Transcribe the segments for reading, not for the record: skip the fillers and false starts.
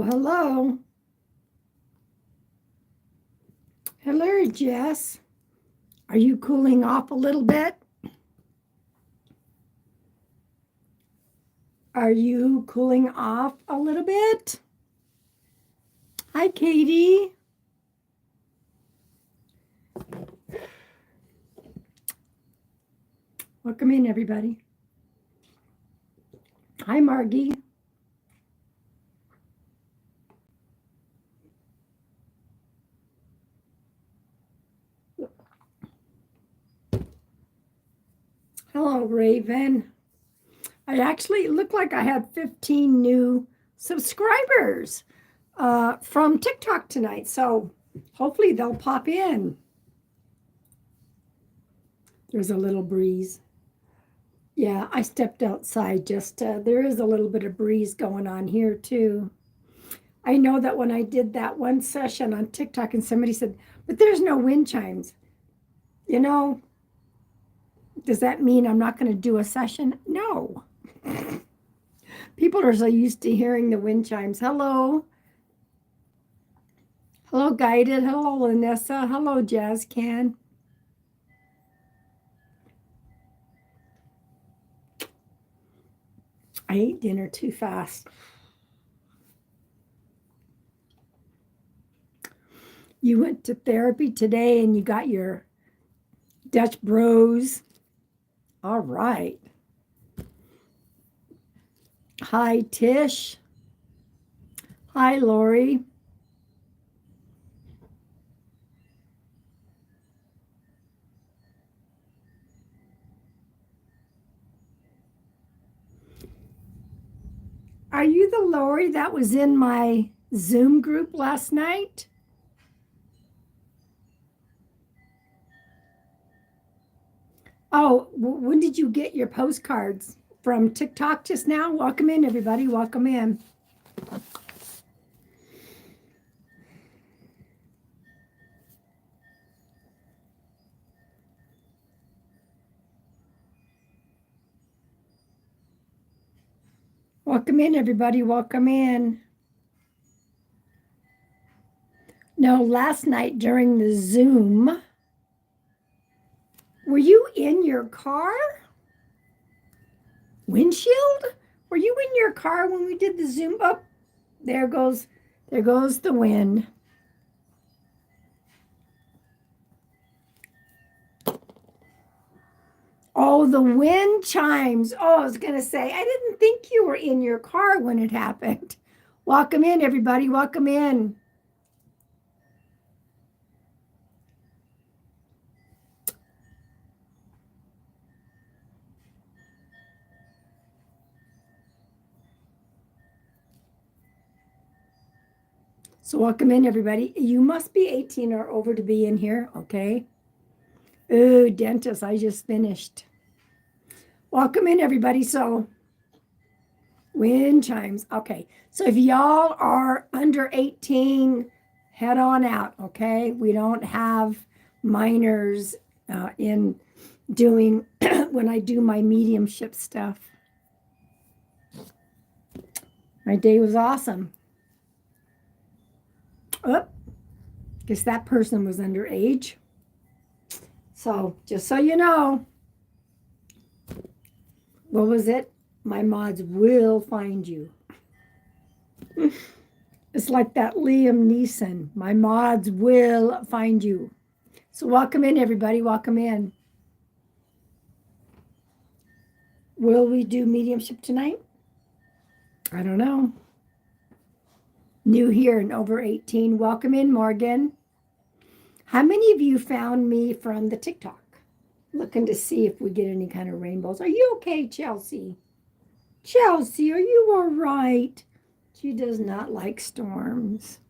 hello. Hello, Jess. Are you cooling off a little bit? Are you cooling off a little bit? Hi, Katie. Welcome in, everybody. Hi, Margie. Hello, Raven. I actually looked like I had 15 new subscribers from TikTok tonight. So hopefully they'll pop in. There's a little breeze. Yeah, I stepped outside just, there is a little bit of breeze going on here too. I know that when I did that one session on TikTok and somebody said, but there's no wind chimes. You know, does that mean I'm not going to do a session? No. People are so used to hearing the wind chimes. Hello. Hello, Guided. Hello, Vanessa. Hello, Jazz Can. I ate dinner too fast. You went to therapy today and you got your Dutch bros. All right. Hi, Tish. Hi, Lori. Are you the Lori that was in my Zoom group last night? Oh, when did you get your postcards? From TikTok just now? Welcome in, everybody. Welcome in. Welcome in, everybody. Welcome in. No, last night during the Zoom, were you in your car? Windshield? Were you in your car when we did the Zoom? Oh, there goes the wind. Oh, the wind chimes. Oh, I was going to say, I didn't think you were in your car when it happened. Welcome in, everybody. Welcome in. So welcome in, everybody. You must be 18 or over to be in here, okay? Ooh, dentist, I just finished. Welcome in, everybody. So wind chimes. Okay. So if y'all are under 18, head on out, okay? We don't have minors in doing when I do my mediumship stuff. My day was awesome. Oh, guess that person was underage. So just so you know, what was it? My mods will find you. It's like that Liam Neeson. My mods will find you. So welcome in, everybody. Welcome in. Will we do mediumship tonight? I don't know. New here and over 18. Welcome in, Morgan. How many of you found me from the TikTok? Looking to see if we get any kind of rainbows. Are you okay, Chelsea? Chelsea, are you all right? She does not like storms.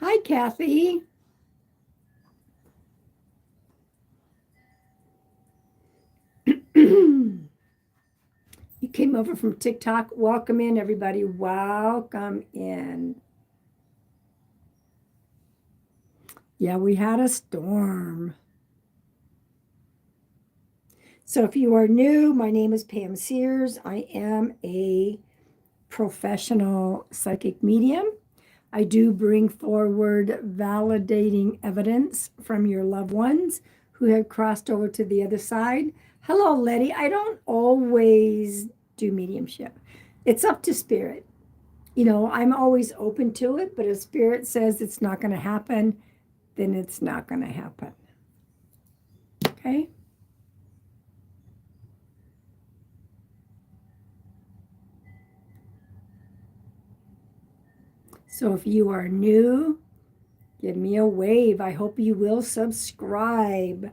Hi, Kathy. You came over from TikTok. Welcome in, everybody. Welcome in. Yeah, we had a storm. So if you are new, my name is Pam Sears. I am a professional psychic medium. I do bring forward validating evidence from your loved ones who have crossed over to the other side. Hello, Letty. I don't always do mediumship. It's up to spirit. You know, I'm always open to it, but if spirit says it's not going to happen, then it's not going to happen. Okay? So if you are new, give me a wave. I hope you will subscribe.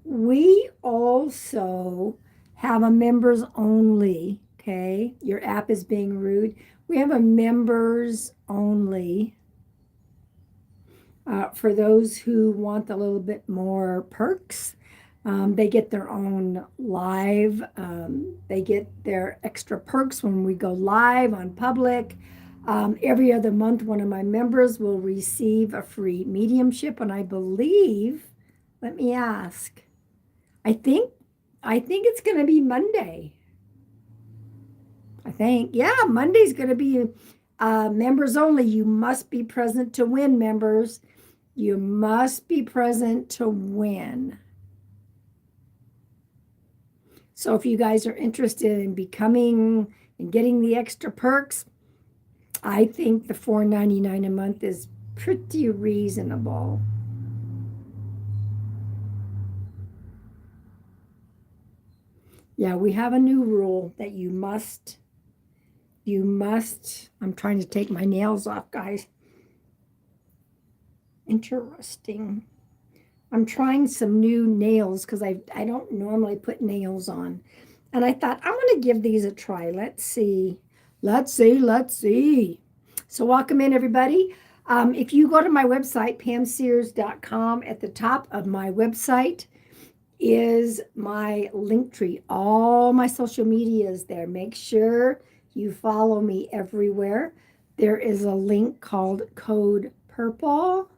We also have a members only. Okay, your app is being rude. We have a members only for those who want a little bit more perks. They get their own live. They get their extra perks when we go live on public. Every other month, one of my members will receive a free mediumship, and I believe, let me ask, I think it's going to be Monday. I think, yeah, Monday's going to be members only. You must be present to win, members. You must be present to win. So if you guys are interested in becoming and getting the extra perks, I think the $4.99 a month is pretty reasonable. Yeah, we have a new rule that you must, I'm trying to take my nails off, guys. Interesting. I'm trying some new nails because I don't normally put nails on. And I thought, I'm going to give these a try. Let's see. So welcome in, everybody. If you go to my website, pamsears.com, at the top of my website is my link tree. All my social media is there. Make sure you follow me everywhere. There is a link called Code Purple.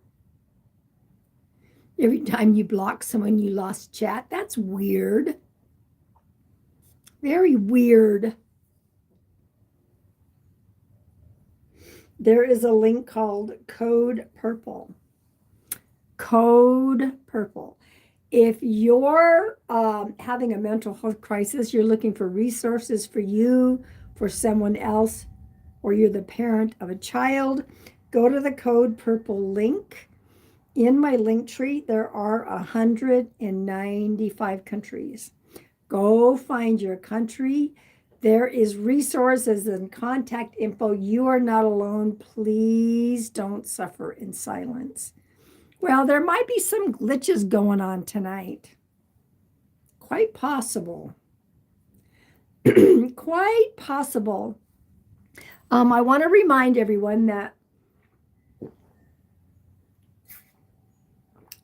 Every time you block someone, you lost chat. That's weird. Very weird. There is a link called Code Purple. Code Purple. If you're having a mental health crisis, you're looking for resources for you, for someone else, or you're the parent of a child, go to the Code Purple link. In my link tree, there are 195 countries. Go find your country. There is resources and contact info. You are not alone. Please don't suffer in silence. Well, there might be some glitches going on tonight. Quite possible. Quite possible. I want to remind everyone that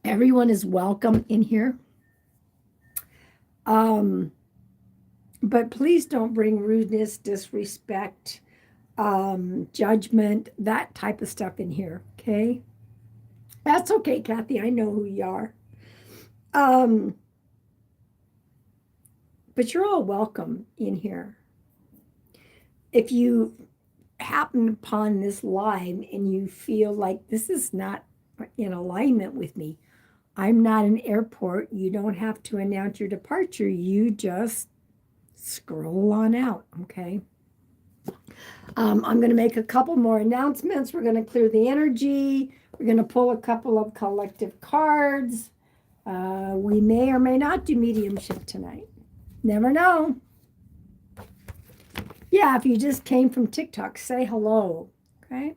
everyone is welcome in here. But please don't bring rudeness, disrespect, judgment, that type of stuff in here, okay? That's okay, Kathy. I know who you are. But you're all welcome in here. If you happen upon this live and you feel like this is not in alignment with me, I'm not an airport. You don't have to announce your departure. You just scroll on out, okay? I'm going to make a couple more announcements. We're going to clear the energy. We're going to pull a couple of collective cards. We may or may not do mediumship tonight. Never know. Yeah, if you just came from TikTok, say hello, okay?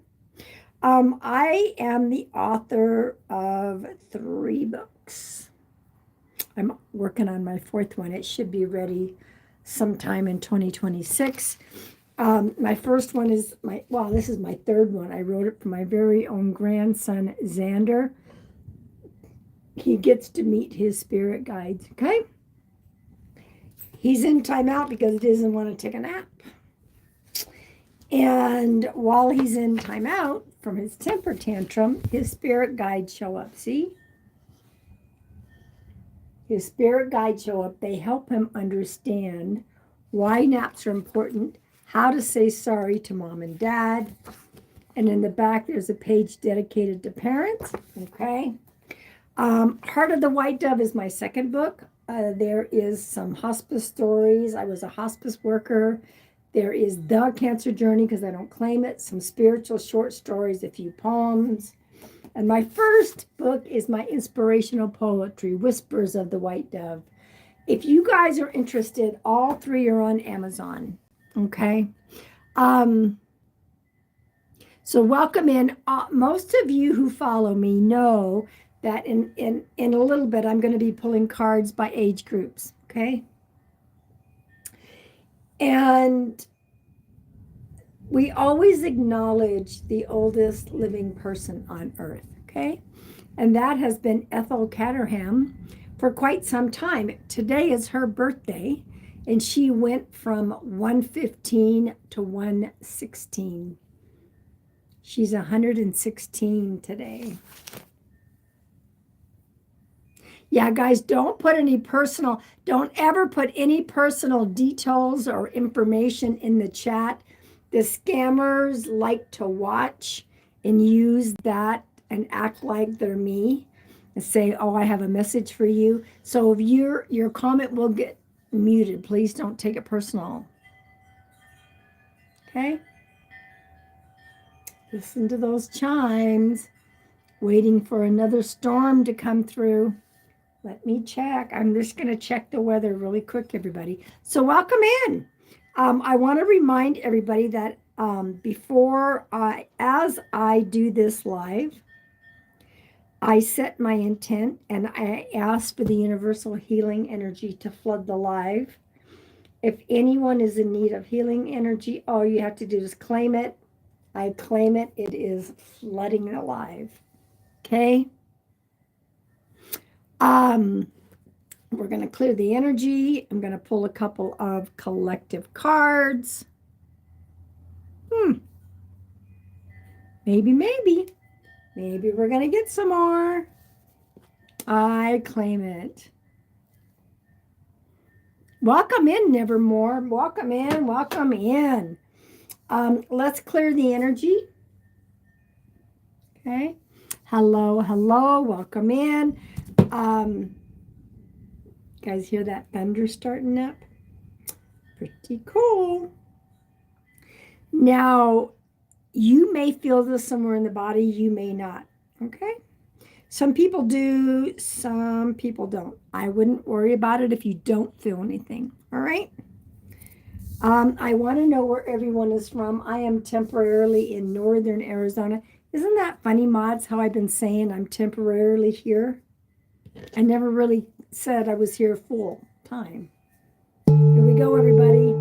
I am the author of 3 books. I'm working on my 4th one. It should be ready sometime in 2026. My first one is this is my 3rd one. I wrote it for my very own grandson, Xander. He gets to meet his spirit guides, okay? He's in timeout because he doesn't want to take a nap. And while he's in timeout from his temper tantrum, his spirit guides show up. See? His spirit guides show up. They help him understand why naps are important, how to say sorry to mom and dad. And in the back, there's a page dedicated to parents. Okay. Heart of the White Dove is my second book. There is some hospice stories. I was a hospice worker. There is The Cancer Journey, because I don't claim it. Some spiritual short stories, a few poems. And my first book is my inspirational poetry, Whispers of the White Dove. If you guys are interested, all three are on Amazon. Okay. So welcome in. Most of you who follow me know that in a little bit, I'm going to be pulling cards by age groups. Okay. And we always acknowledge the oldest living person on earth. Okay. And that has been Ethel Caterham for quite some time. Today is her birthday, and she went from 115 to 116. She's 116 today. Yeah, guys, don't ever put any personal details or information in the chat. The scammers like to watch and use that and act like they're me and say, oh, I have a message for you. So if your comment will get muted, please don't take it personal. Okay? Listen to those chimes. Waiting for another storm to come through. Let me check. I'm just going to check the weather really quick, everybody. So welcome in. I want to remind everybody that as I do this live, I set my intent and I ask for the universal healing energy to flood the live. If anyone is in need of healing energy, all you have to do is claim it. I claim it. It is flooding the live. Okay. We're going to clear the energy. I'm going to pull a couple of collective cards. Maybe we're going to get some more. I claim it. Welcome in, Nevermore. Welcome in. Welcome in. Let's clear the energy. Okay. Hello. Welcome in. Guys hear that thunder starting up? Pretty cool. Now, you may feel this somewhere in the body, you may not. Okay? Some people do, some people don't. I wouldn't worry about it if you don't feel anything. All right? I want to know where everyone is from. I am temporarily in northern Arizona. Isn't that funny, mods, how I've been saying I'm temporarily here? I never really said I was here full time. Here we go, everybody.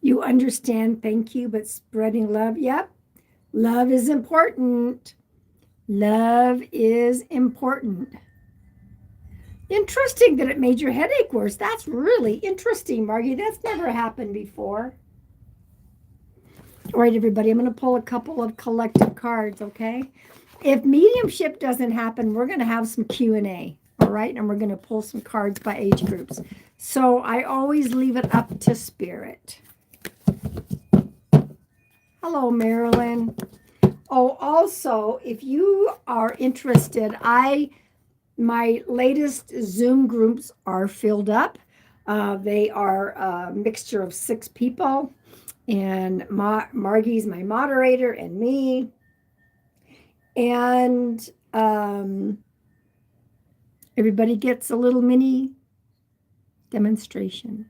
You understand, thank you, but spreading love, yep. Love is important. Love is important. Interesting that it made your headache worse. That's really interesting, Margie. That's never happened before. All right, everybody, I'm going to pull a couple of collective cards, okay? If mediumship doesn't happen, we're going to have some Q&A, all right? And we're going to pull some cards by age groups. So I always leave it up to spirit. Hello, Marilyn. Oh, also, if you are interested, my latest Zoom groups are filled up. They are a mixture of 6 people, and Margie's my moderator and me. And everybody gets a little mini demonstration.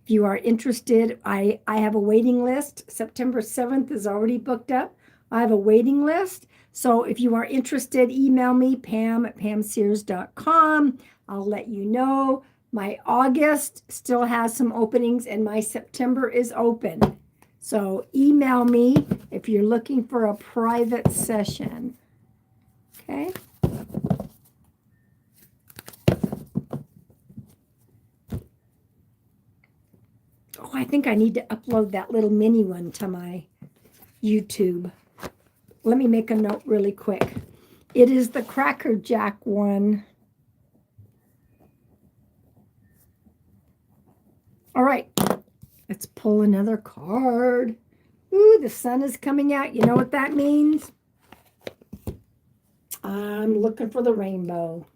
If you are interested, I have a waiting list. September 7th is already booked up. I have a waiting list. So if you are interested, email me, pam@pamsears.com. I'll let you know. My August still has some openings and my September is open. So email me if you're looking for a private session. Okay. Oh, I think I need to upload that little mini one to my YouTube. Let me make a note really quick. It is the Cracker Jack one. All right, let's pull another card. Ooh, the sun is coming out. You know what that means? I'm looking for the rainbow.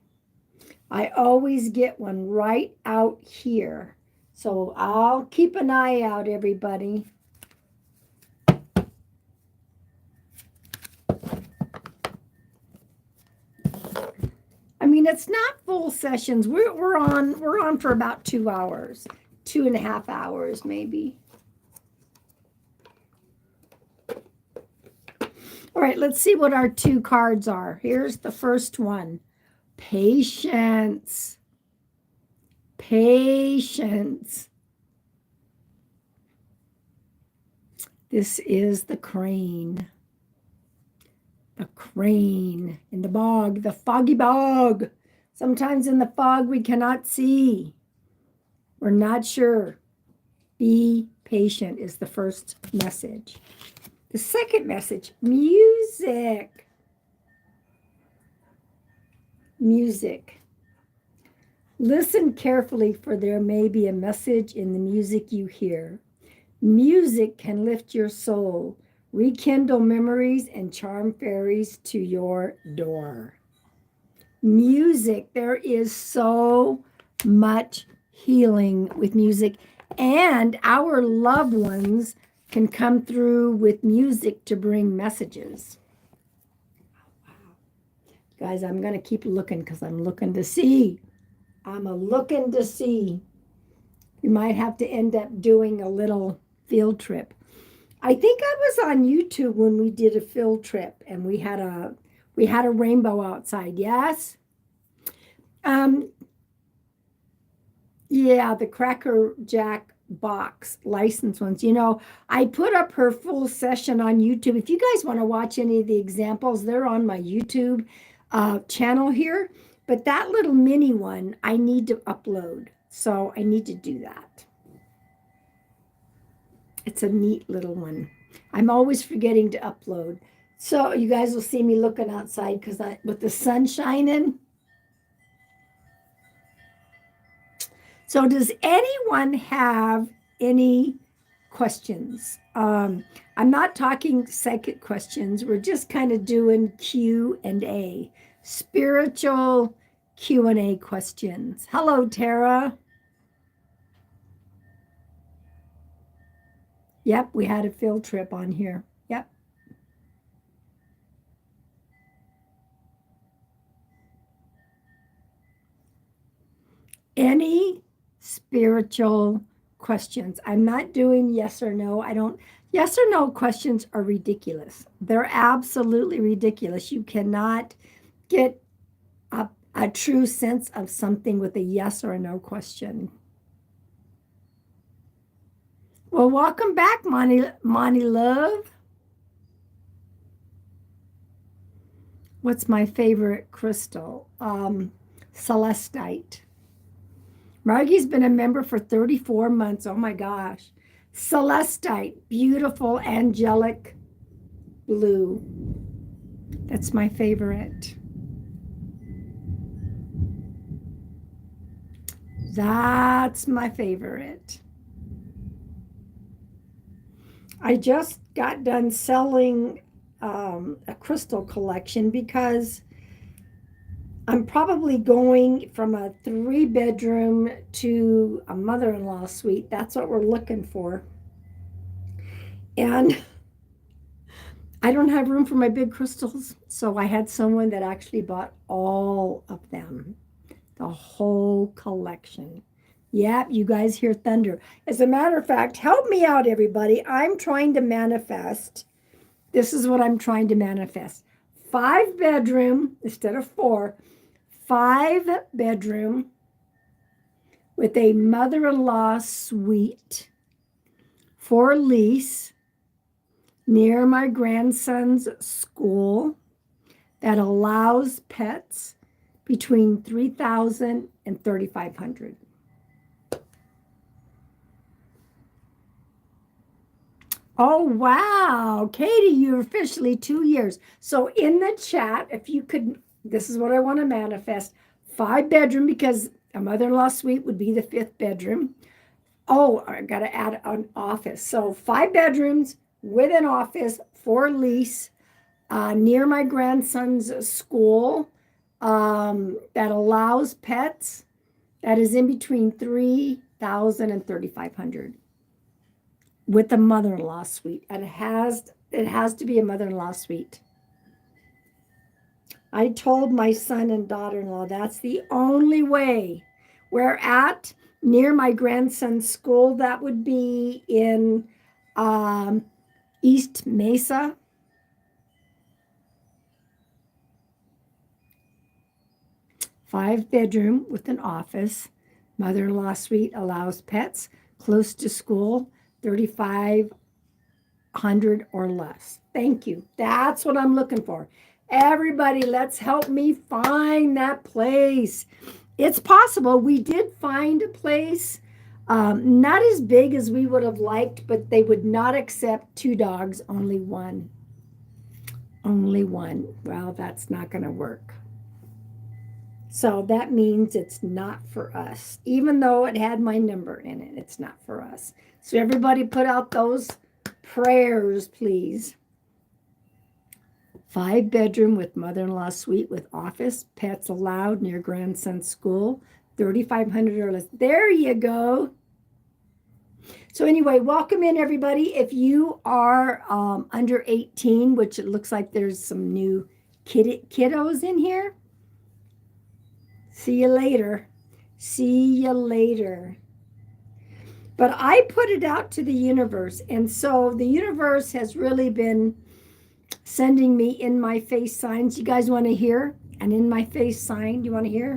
I always get one right out here. So I'll keep an eye out, everybody. I mean, it's not full sessions. We're on for about 2 hours, 2.5 hours, maybe. All right, let's see what our 2 cards are. Here's the first one. Patience. Patience. This is the crane. The crane in the bog, the foggy bog. Sometimes in the fog we cannot see. We're not sure. Be patient is the first message. The second message, music. Music. Listen carefully, for there may be a message in the music you hear. Music can lift your soul, rekindle memories, and charm fairies to your door. Music, there is so much healing with music, and our loved ones can come through with music to bring messages. Wow. Guys, I'm going to keep looking because I'm looking to see. looking to see. We might have to end up doing a little field trip. I think I was on YouTube when we did a field trip and we had a rainbow outside. Yes. Yeah, the Cracker Jack box license ones. You know, I put up her full session on YouTube. If you guys want to watch any of the examples, they're on my YouTube channel here. But that little mini one, I need to upload. So I need to do that. It's a neat little one. I'm always forgetting to upload. So you guys will see me looking outside because with the sun shining. So does anyone have any questions? I'm not talking psychic questions. We're just kind of doing Q&A, spiritual Q&A questions. Hello, Tara. Yep, we had a field trip on here. Yep. Any spiritual questions? I'm not doing yes or no. Yes or no questions are ridiculous. They're absolutely ridiculous. You cannot get a true sense of something with a yes or a no question. Well, welcome back, Monty Love. What's my favorite crystal? Celestite. Margie's been a member for 34 months. Oh my gosh. Celestite, beautiful angelic blue. That's my favorite. That's my favorite. I just got done selling a crystal collection because I'm probably going from a 3-bedroom to a mother-in-law suite. That's what we're looking for. And I don't have room for my big crystals, so I had someone that actually bought all of them, the whole collection. Yep, you guys hear thunder. As a matter of fact, help me out, everybody. I'm trying to manifest. This is what I'm trying to manifest. 5-bedroom instead of 4. 5-bedroom with a mother-in-law suite for lease near my grandson's school that allows pets between 3,000 and 3,500. Oh, wow. Katie, you're officially 2 years. So in the chat, if you could, this is what I want to manifest. 5-bedroom, because a mother-in-law suite would be the 5th bedroom. Oh, I got to add an office. So 5 bedrooms with an office for lease near my grandson's school that allows pets. That is in between 3,000 and 3,500 with the mother-in-law suite. And it has to be a mother-in-law suite. I told my son and daughter-in-law that's the only way. We're at near my grandson's school. That would be in East Mesa. Five-bedroom with an office. Mother-in-law suite allows pets close to school, 3,500 or less. Thank you. That's what I'm looking for. Everybody, let's help me find that place. It's possible. We did find a place, not as big as we would have liked, but they would not accept 2 dogs, only one. Only one. Well, that's not going to work. So that means it's not for us. Even though it had my number in it, it's not for us. So everybody put out those prayers, please. 5-bedroom with mother-in-law suite with office, pets allowed near grandson's school, 3,500 or less. There you go. So anyway, welcome in, everybody. If you are under 18, which it looks like there's some new kiddos in here, see you later. See you later. But I put it out to the universe, and so the universe has really been sending me in my face signs. You guys want to hear an in my face sign? Do you want to hear?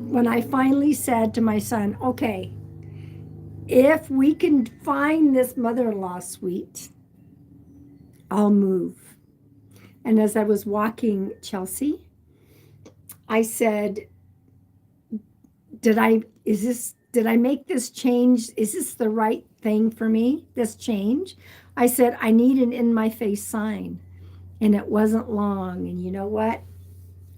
When I finally said to my son, okay, if we can find this mother-in-law suite, I'll move. And as I was walking Chelsea, I said, did I make this change? Is this the right thing for me, this change? I said, I need an in my face sign. And it wasn't long. And you know what?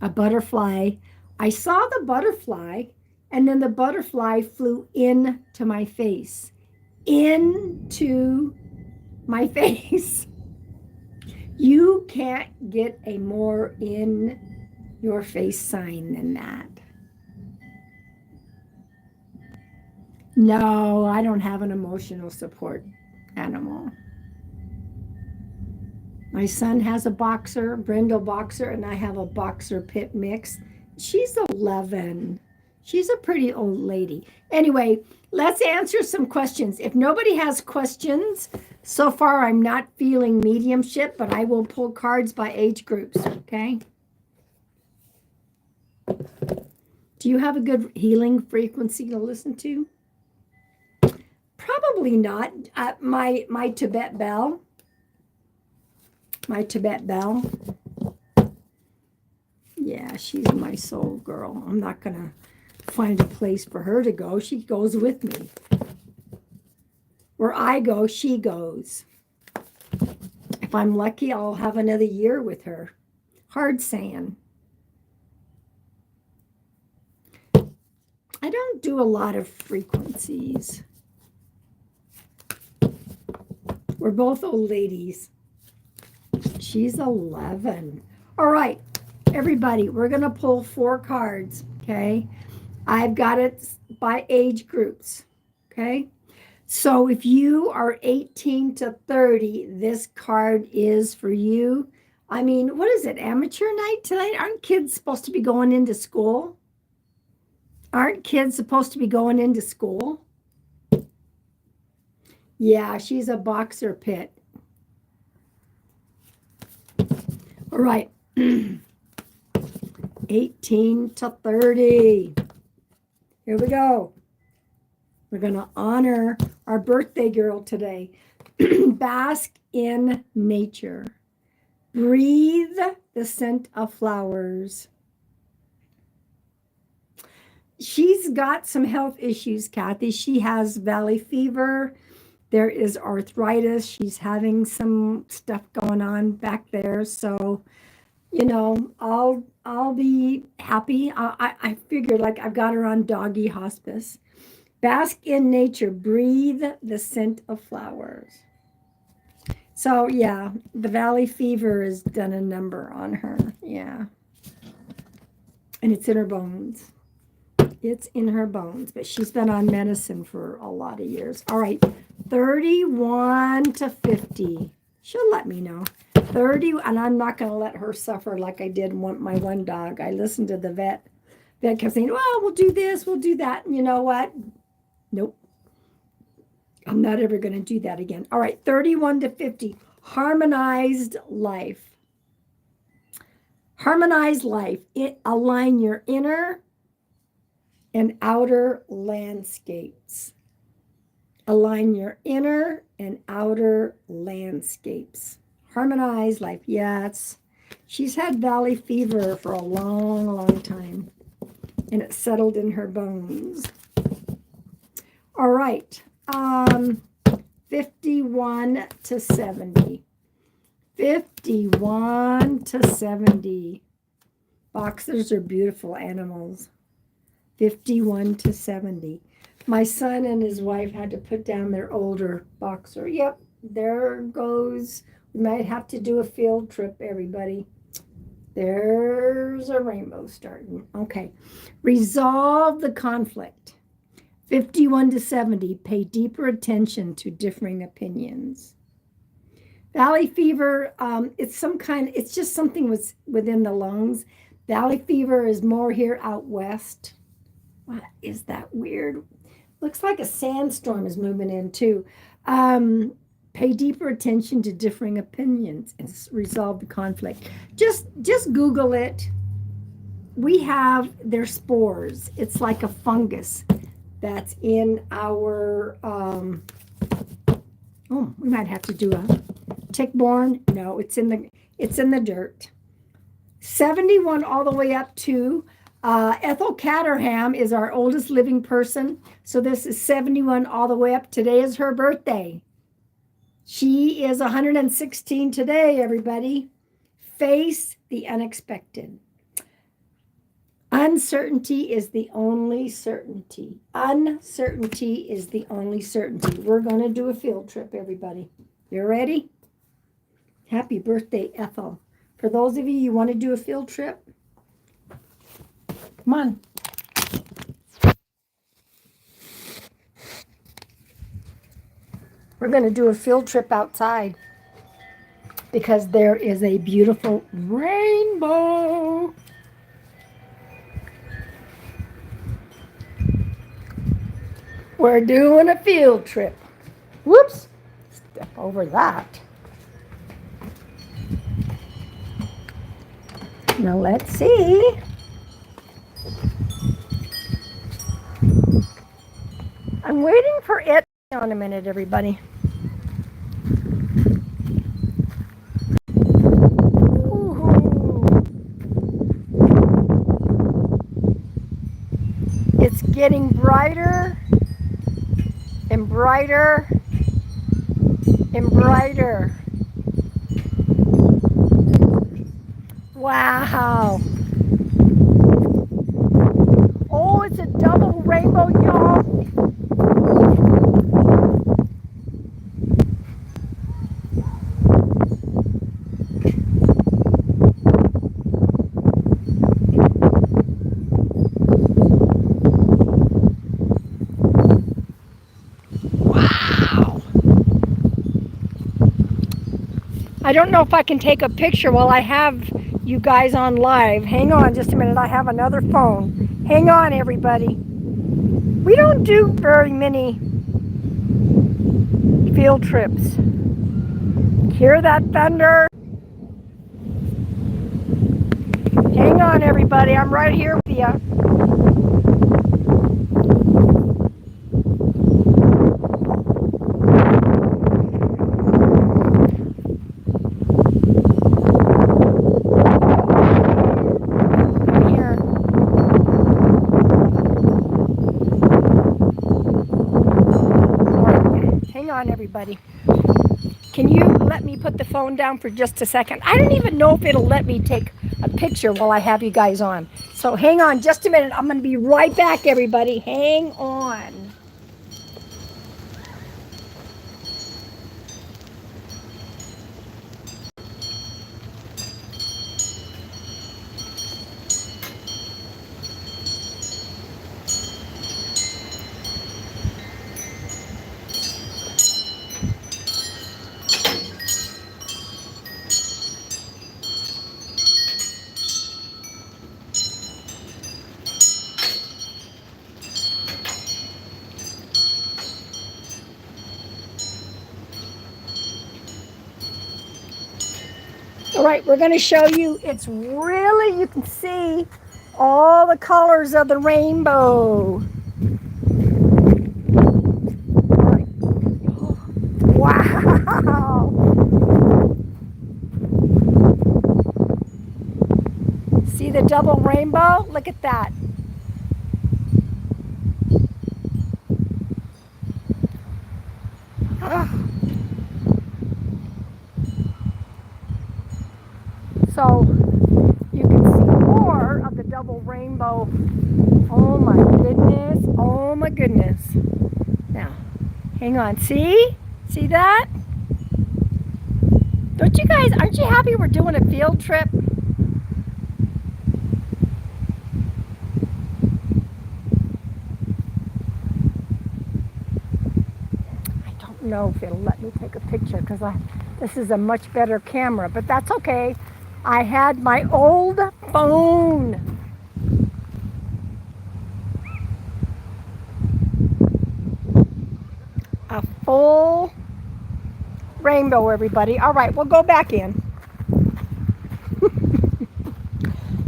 A butterfly. I saw the butterfly, and then the butterfly flew into my face. Into my face. You can't get a more in your face sign than that. No, I don't have an emotional support animal. My son has a boxer, brindle boxer, and I have a boxer pit mix. She's 11. She's a pretty old lady. Anyway, let's answer some questions. If nobody has questions, so far I'm not feeling mediumship, but I will pull cards by age groups, okay? Do you have a good healing frequency to listen to? Probably not. My Tibet bell. My Tibet bell. Yeah, she's my soul girl. I'm not going to find a place for her to go. She goes with me. Where I go, she goes. If I'm lucky, I'll have another year with her. Hard saying. I don't do a lot of frequencies. We're both old ladies. She's 11. All right, everybody, we're going to pull 4 cards, okay? I've got it by age groups, okay? So if you are 18 to 30, this card is for you. I mean, what is it? Amateur night tonight? Aren't kids supposed to be going into school? Aren't kids supposed to be going into school? Yeah, she's a boxer pit. All right. 18 to 30. Here we go. We're going to honor our birthday girl today. Bask in nature. Breathe the scent of flowers. She's got some health issues, Kathy. She has valley fever. There is arthritis. She's having some stuff going on back there. So, you know, I'll be happy. I figured like I've got her on doggy hospice. Bask in nature. Breathe the scent of flowers. So, yeah, the valley fever has done a number on her. Yeah. And it's in her bones. It's in her bones. But she's been on medicine for a lot of years. All right. 31 to 50. She'll let me know. 30, and I'm not going to let her suffer like I did my one dog. I listened to the vet. Vet kept saying, well, we'll do this, we'll do that. And you know what? Nope. I'm not ever going to do that again. All right, 31 to 50. Harmonized life. Harmonized life. Align your inner and outer landscapes. Align your inner and outer landscapes. Harmonized life. Yeah, she's had valley fever for a long, long time. And it settled in her bones. All right. 51 to 70. 51 to 70. Boxers are beautiful animals. 51 to 70. My son and his wife had to put down their older boxer. Yep, there goes. We might have to do a field trip, everybody. There's a rainbow starting. Okay. Resolve the conflict. 51 to 70. Pay deeper attention to differing opinions. Valley fever, it's just something within the lungs. Valley fever is more here out west. What is that weird? Looks like a sandstorm is moving in too. Pay deeper attention to differing opinions and resolve the conflict. Just Google it. We have their spores. It's like a fungus that's in our, we might have to do a tick-borne. No, it's in the dirt. 71 all the way up to Ethel Caterham is our oldest living person. So this is 71 all the way up. Today is her birthday. She is 116 today, everybody. Face the unexpected. Uncertainty is the only certainty. Uncertainty is the only certainty. We're going to do a field trip, everybody. You ready? Happy birthday, Ethel. For those of you who want to do a field trip, come on. We're going to do a field trip outside because there is a beautiful rainbow. We're doing a field trip. Whoops. Step over that. Now let's see. I'm waiting for it. Hang on a minute, everybody. It's getting brighter and brighter and brighter. Wow. Oh, it's a double rainbow, y'all. I don't know if I can take a picture while I have you guys on live. Hang on just a minute. I have another phone. Hang on, everybody. We don't do very many field trips. Hear that thunder? Hang on, everybody. I'm right here with you. Hang on, everybody. Can you let me put the phone down for just a second? I don't even know if it'll let me take a picture while I have you guys on. So hang on just a minute. I'm going to be right back, everybody. Hang on. All right, we're going to show you. It's really, you can see all the colors of the rainbow. Wow. See the double rainbow? Look at that. So you can see more of the double rainbow. Oh my goodness. Oh my goodness. Now, hang on. See? See that? Don't you guys, aren't you happy we're doing a field trip? I don't know if it'll let me take a picture because this is a much better camera, but that's okay. I had my old phone. A full rainbow, everybody. All right, we'll go back in.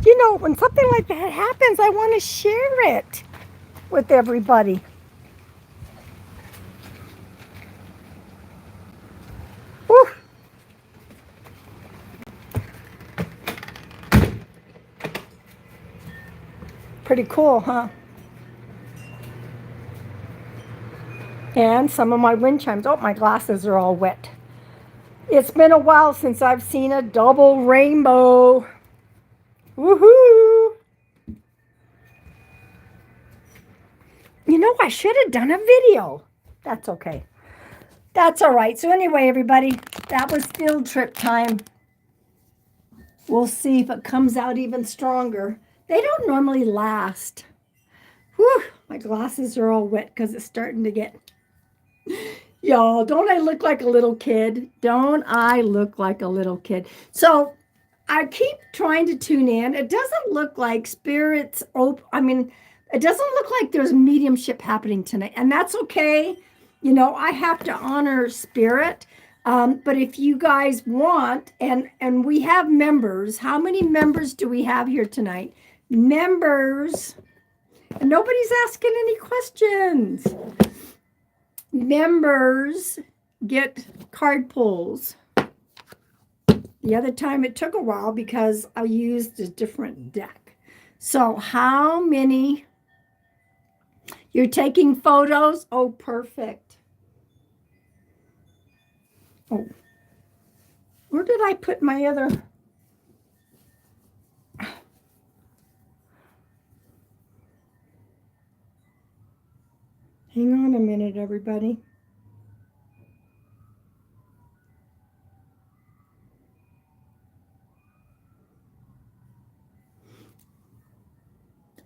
You know, when something like that happens, I want to share it with everybody. Whew. Pretty cool, huh? And some of my wind chimes. Oh, my glasses are all wet. It's been a while since I've seen a double rainbow. Woohoo! You know, I should have done a video. That's okay. That's all right. So anyway, everybody, that was field trip time. We'll see if it comes out even stronger. They don't normally last. Whew, my glasses are all wet because it's starting to get... Y'all, don't I look like a little kid? Don't I look like a little kid? So I keep trying to tune in. It doesn't look like spirits. It doesn't look like there's mediumship happening tonight. And that's okay. You know, I have to honor spirit. But if you guys want, and we have members, how many members do we have here tonight? Members, and nobody's asking any questions. Members get card pulls. The other time it took a while because I used a different deck. So how many? You're taking photos? Oh, perfect. Oh, where did I put my other? Hang on a minute, everybody.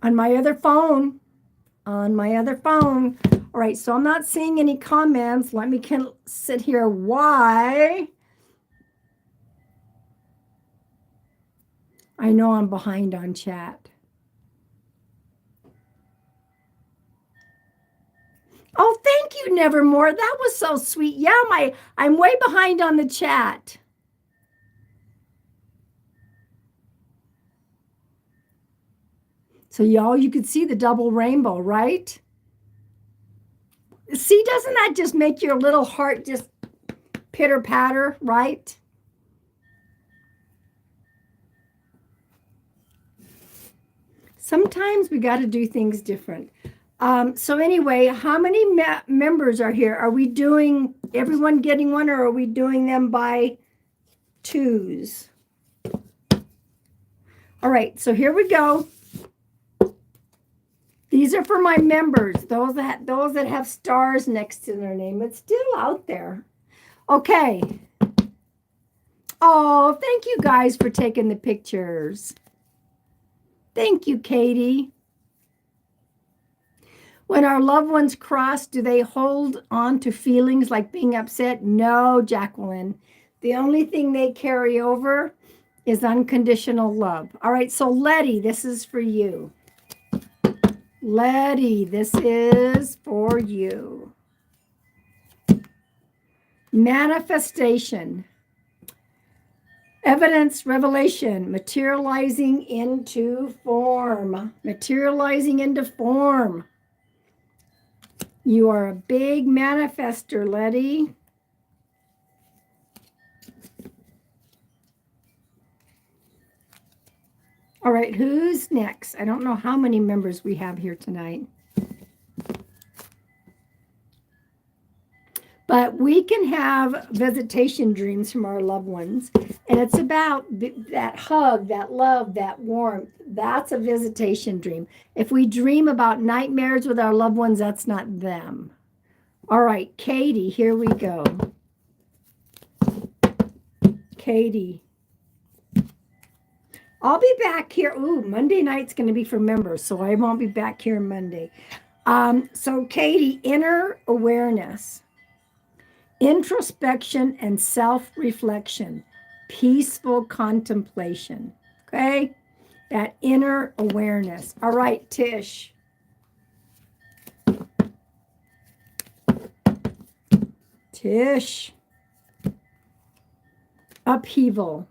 On my other phone. On my other phone. All right, so I'm not seeing any comments. Let me sit here. Why? I know I'm behind on chat. Oh, thank you, Nevermore. That was so sweet. Yeah, I'm way behind on the chat. So y'all, you could see the double rainbow, right? See, doesn't that just make your little heart just pitter patter, right? Sometimes we got to do things different. So anyway, how many members are here? Are we doing everyone getting one, or are we doing them by twos? All right, so here we go. These are for my members, those that have stars next to their name. It's still out there. Okay. Oh, thank you guys for taking the pictures. Thank you, Katie. When our loved ones cross, do they hold on to feelings like being upset? No, Jacqueline. The only thing they carry over is unconditional love. All right, so Letty, this is for you. Letty, this is for you. Manifestation. Evidence, revelation, materializing into form. Materializing into form. You are a big manifester, Letty. All right, who's next? I don't know how many members we have here tonight. But we can have visitation dreams from our loved ones. And it's about that hug, that love, that warmth. That's a visitation dream. If we dream about nightmares with our loved ones, that's not them. All right, Katie, here we go. Katie. I'll be back here. Ooh, Monday night's going to be for members, so I won't be back here Monday. So Katie, inner awareness, introspection and self-reflection, peaceful contemplation, okay? That inner awareness. All right, Tish. Tish. Upheaval.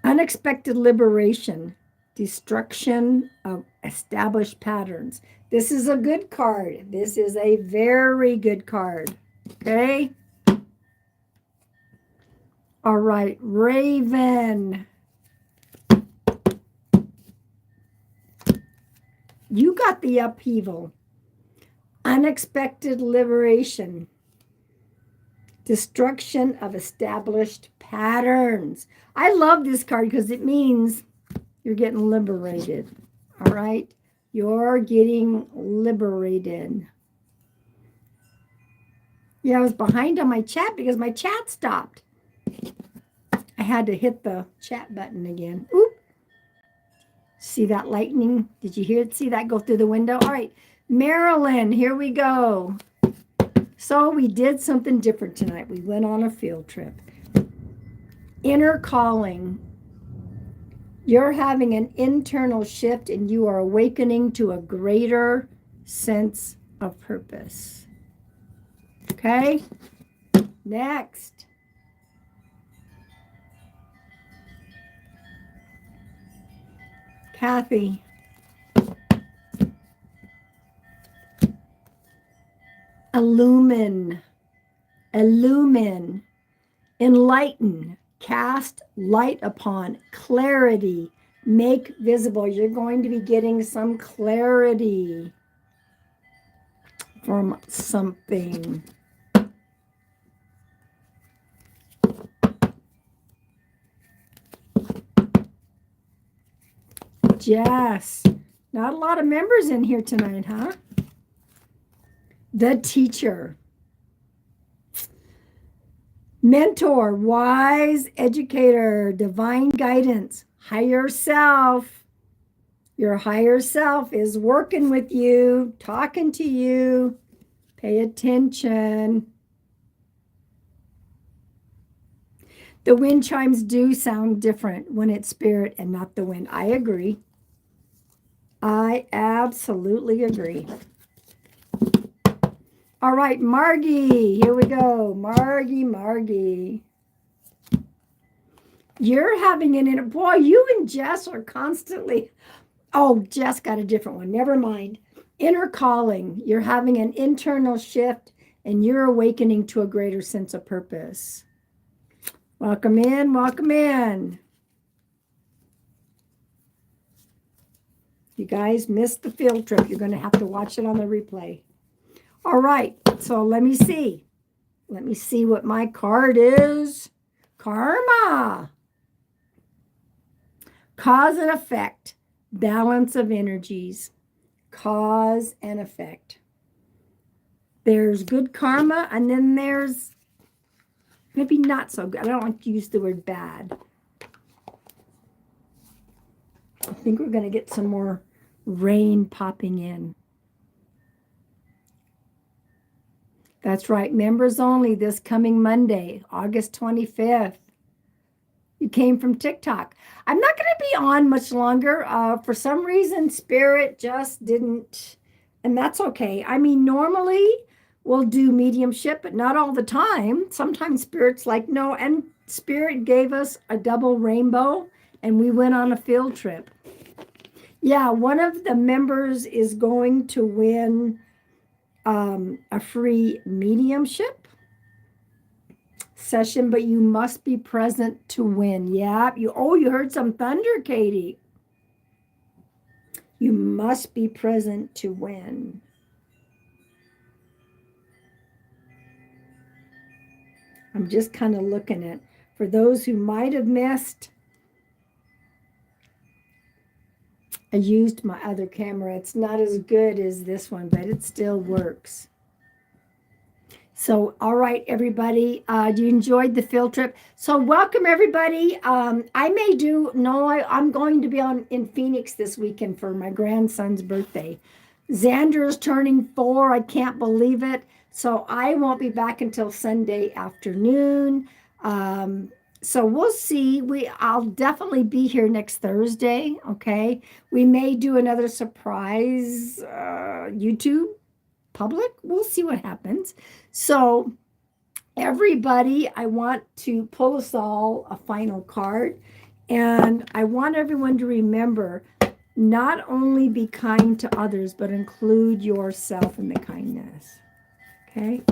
Unexpected liberation, destruction of established patterns. This is a good card. This is a very good card. Okay. All right, Raven. You got the upheaval. Unexpected liberation. Destruction of established patterns. I love this card because it means you're getting liberated. All right? You're getting liberated. Yeah, I was behind on my chat because my chat stopped. I had to hit the chat button again. Oop. See that lightning? Did you hear it? See that go through the window? All right, Marilyn, here we go. So we did something different tonight. We went on a field trip. Inner calling. You're having an internal shift and you are awakening to a greater sense of purpose. Okay? Next. Kathy. Illumine. Illumine. Enlighten. Cast light upon. Clarity. Make visible. You're going to be getting some clarity from something. Jess. Not a lot of members in here tonight, huh? The teacher. Mentor, wise educator, divine guidance, higher self. Your higher self is working with you, talking to you. Pay attention. The wind chimes do sound different when it's spirit and not the wind. I agree. I absolutely agree. All right, Margie, here we go. Margie. You're having an inner, boy, you and Jess are constantly, oh, Jess got a different one. Never mind. Inner calling. You're having an internal shift and you're awakening to a greater sense of purpose. Welcome in, welcome in. You guys missed the field trip. You're going to have to watch it on the replay. All right, so let me see. Let me see what my card is. Karma. Cause and effect. Balance of energies. Cause and effect. There's good karma, and then there's maybe not so good. I don't like to use the word bad. I think we're going to get some more rain popping in. That's right. Members only this coming Monday, August 25th. You came from TikTok. I'm not going to be on much longer. For some reason, Spirit just didn't, and that's okay. I mean, normally we'll do mediumship, but not all the time. Sometimes Spirit's like, no, and Spirit gave us a double rainbow, and we went on a field trip. Yeah, one of the members is going to win a free mediumship session, but you must be present to win. Yeah, you heard some thunder, Katie. You must be present to win. I'm just kind of looking at, for those who might have missed, I used my other camera. It's not as good as this one, but it still works. So, all right, everybody, you enjoyed the field trip. So welcome, everybody. I'm going to be in Phoenix this weekend for my grandson's birthday. Xander is turning 4. I can't believe it. So I won't be back until Sunday afternoon. So we'll see. I'll definitely be here next Thursday, okay? We may do another surprise YouTube public. We'll see what happens. So everybody, I want to pull us all a final card, and I want everyone to remember, not only be kind to others, but include yourself in the kindness. Okay?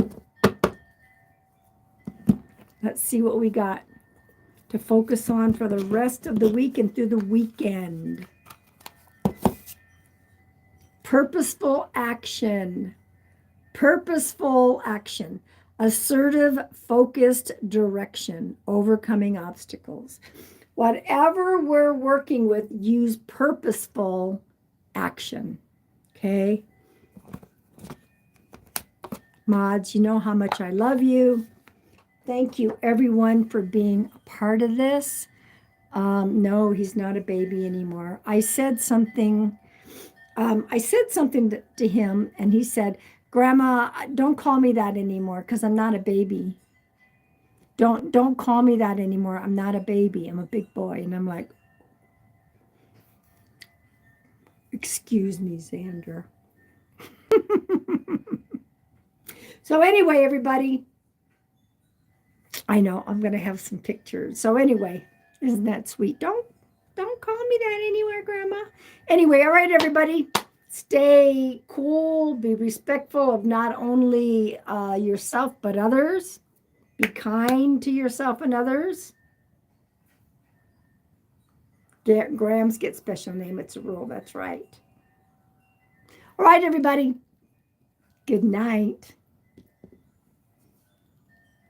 Let's see what we got to focus on for the rest of the week and through the weekend. Purposeful action. Purposeful action, assertive, focused direction, overcoming obstacles. Whatever we're working with, use purposeful action, okay? Mods, you know how much I love you. Thank you, everyone, for being a part of this. No, he's not a baby anymore. I said something to him, and he said, Grandma, don't call me that anymore because I'm not a baby. Don't call me that anymore. I'm not a baby. I'm a big boy. And I'm like, excuse me, Xander. So anyway, everybody, I know I'm going to have some pictures. So anyway, isn't that sweet? Don't call me that anywhere, Grandma. Anyway, all right, everybody. Stay cool, be respectful of not only yourself, but others. Be kind to yourself and others. Grams get special name. It's a rule. That's right. All right, everybody. Good night.